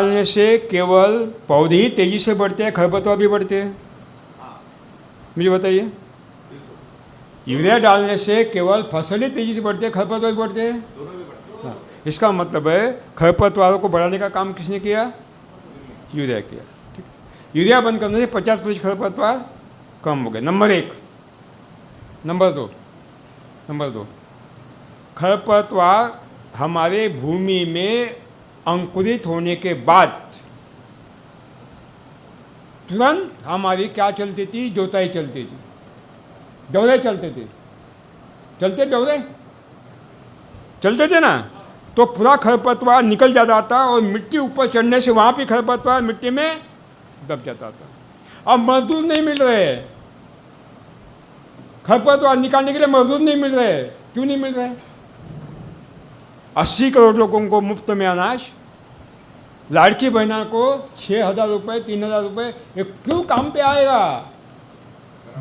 डालने से केवल पौधे ही तेजी से बढ़ते हैं, खरपतवार भी बढ़ते हैं? मुझे बताइए। यूरिया डालने से केवल फसल ही तेजी से बढ़ती है, खरपतवार भी बढ़ते हैं? हाँ, इसका मतलब है खरपतवारों को बढ़ाने का काम किसने किया? यूरिया किया। ठीक है, यूरिया बंद करने से 50% खरपतवार कम हो गए। नंबर 1। नंबर दो, खरपतवार हमारे भूमि में अंकुरित होने के बाद तुरंत हमारी क्या चलती थी? जोताई चलती थी, डोरे चलते थे, डोरे चलते थे ना, तो पूरा खरपतवार निकल जाता था और मिट्टी ऊपर चढ़ने से वहाँ पे खरपतवार मिट्टी में दब जाता था। अब मजदूर नहीं मिल रहे, खरपतवार निकालने के लिए मजदूर नहीं मिल रहे। क्यों नहीं मिल रहे? 80 करोड़ लोगों को मुफ्त में अनाज, लाड़की बहना को 6,000 रुपये, 3,000 रुपये, ये क्यों काम पे आएगा?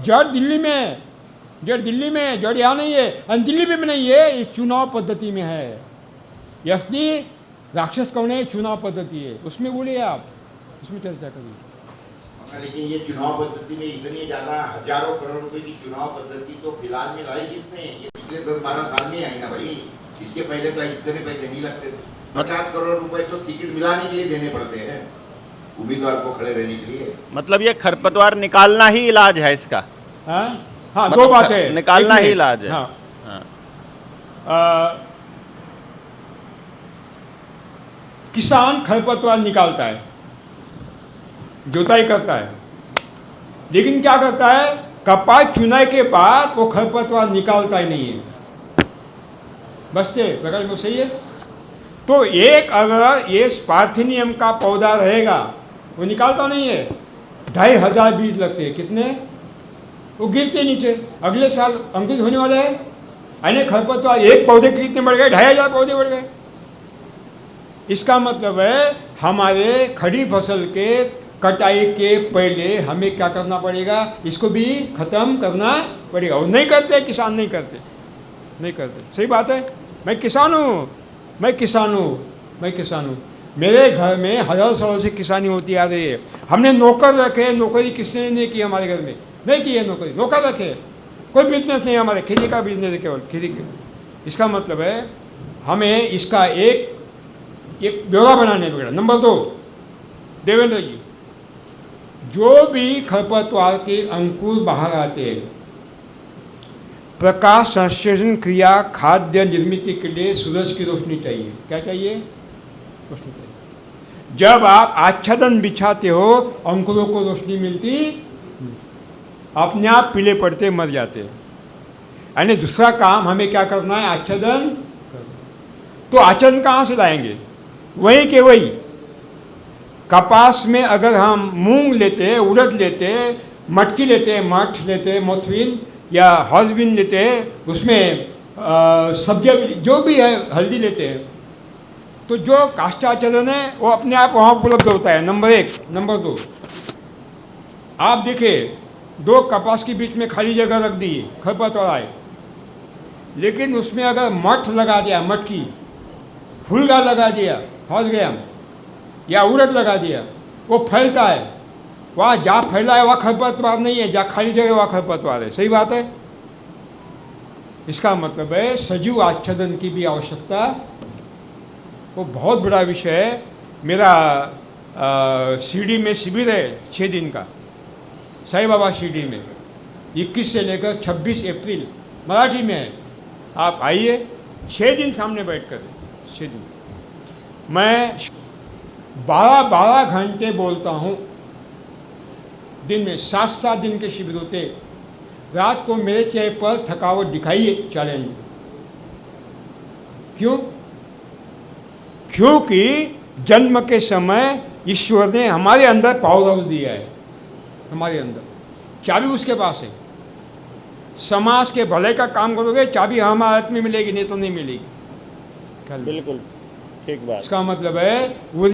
जड़ दिल्ली में, जड़ यहाँ नहीं है, और दिल्ली में भी नहीं है, इस चुनाव पद्धति में है। ये असली राक्षस कौन है? चुनाव पद्धति है, उसमें बोलिए आप, उसमें चर्चा करिए। लेकिन ये चुनाव पद्धति में इतनी ज्यादा हजारों करोड़ रुपए की चुनाव पद्धति तो फिलहाल में लाई किसने? ये पिछले 10-12 साल में आई ना भाई, इसके पहले तो इतने पैसे नहीं लगते थे। 50 करोड़ रुपए तो टिकट मिलाने के लिए देने पड़ते हैं उम्मीदवार को खड़े रहने के लिए। मतलब ये खरपतवार निकालना ही इलाज है इसका? हाँ, मतलब दो बातें, निकालना ही इलाज है। हाँ। किसान खरपतवार निकालता है, जोताई करता है, लेकिन क्या करता है? कपास चुनाई के बाद वो खरपतवार निकालता ही नहीं है, बचते प्रकाश वो सही है। तो एक अगर ये पार्थेनियम का पौधा रहेगा, वो निकालता नहीं है, 2,500 बीज लगते हैं, कितने? वो गिरते नीचे, अगले साल अंकुरित होने वाले हैं। यानी खरपतवार एक पौधे के कितने बढ़ गए? 2,500 पौधे बढ़ गए। इसका मतलब है हमारे खड़ी फसल के कटाई के पहले हमें क्या करना पड़ेगा? इसको भी खत्म करना पड़ेगा। वो नहीं करते, किसान नहीं करते। सही बात है। मैं किसान हूँ। मेरे घर में हज़ारों सालों से किसानी होती आ रही है। हमने नौकर रखे, नौकरी किसने नहीं की हमारे घर में? नहीं की है नौकरी, नौकर रखे। कोई बिजनेस नहीं हमारे, खेती का बिजनेस है केवल, खेती का। इसका मतलब है हमें इसका एक ब्यौरा बनाने पड़ेगा। नंबर 2, देवेंद्र जी, जो भी खरपतवार के अंकुर बाहर आते हैं, प्रकाश संश्लेषण क्रिया खाद्य निर्मित के लिए सूरज की रोशनी चाहिए। क्या चाहिए? रोशनी चाहिए। जब आप आच्छादन बिछाते हो, अंकुरों को रोशनी मिलती, अपने आप पीले पड़ते, मर जाते। यानी दूसरा काम हमें क्या करना है? आच्छादन। तो आच्छादन कहाँ से लाएंगे? वही के वही कपास में अगर हम मूंग लेते, उड़द लेते, मटकी लेते, मठ लेते, मोथवीन या हॉर्सबीन लेते हैं, उसमें सब्जियाँ जो भी है, हल्दी लेते हैं, तो जो काष्ठाच्छादन है वो अपने आप वहाँ उपलब्ध होता है। नंबर 1। नंबर 2, आप देखिए, 2 कपास के बीच में खाली जगह रख दी, खरपतवार आए, लेकिन उसमें अगर मठ लगा दिया, मटकी, फुलगा लगा दिया, हॉर्सग्राम या उड़द लगा दिया, वो फैलता है। वहाँ जहाँ फैला है वहाँ खरपतवार नहीं है, जहाँ खाली जगह वहाँ खरपतवार है। सही बात है। इसका मतलब है सजीव आच्छादन की भी आवश्यकता। वो बहुत बड़ा विषय है। मेरा शिरडी में शिविर है 6 दिन का, साईं बाबा शिरडी में, 21 से लेकर 26 अप्रैल, मराठी में है। आप आइए, 6 दिन सामने बैठ कर, 6 दिन मैं 12 घंटे बोलता हूँ दिन में। 7 दिन के शिविर होते। रात को मेरे चेहरे पर थकावट दिखाई चैलेंज। क्यों? क्योंकि जन्म के समय ईश्वर ने हमारे अंदर पावर हाउस दिया है, हमारे अंदर चाबी उसके पास है। समाज के भले का काम करोगे, चाबी हमारे हाथ में मिलेगी, नहीं तो नहीं मिलेगी। बिल्कुल ठीक बात। इसका मतलब है वो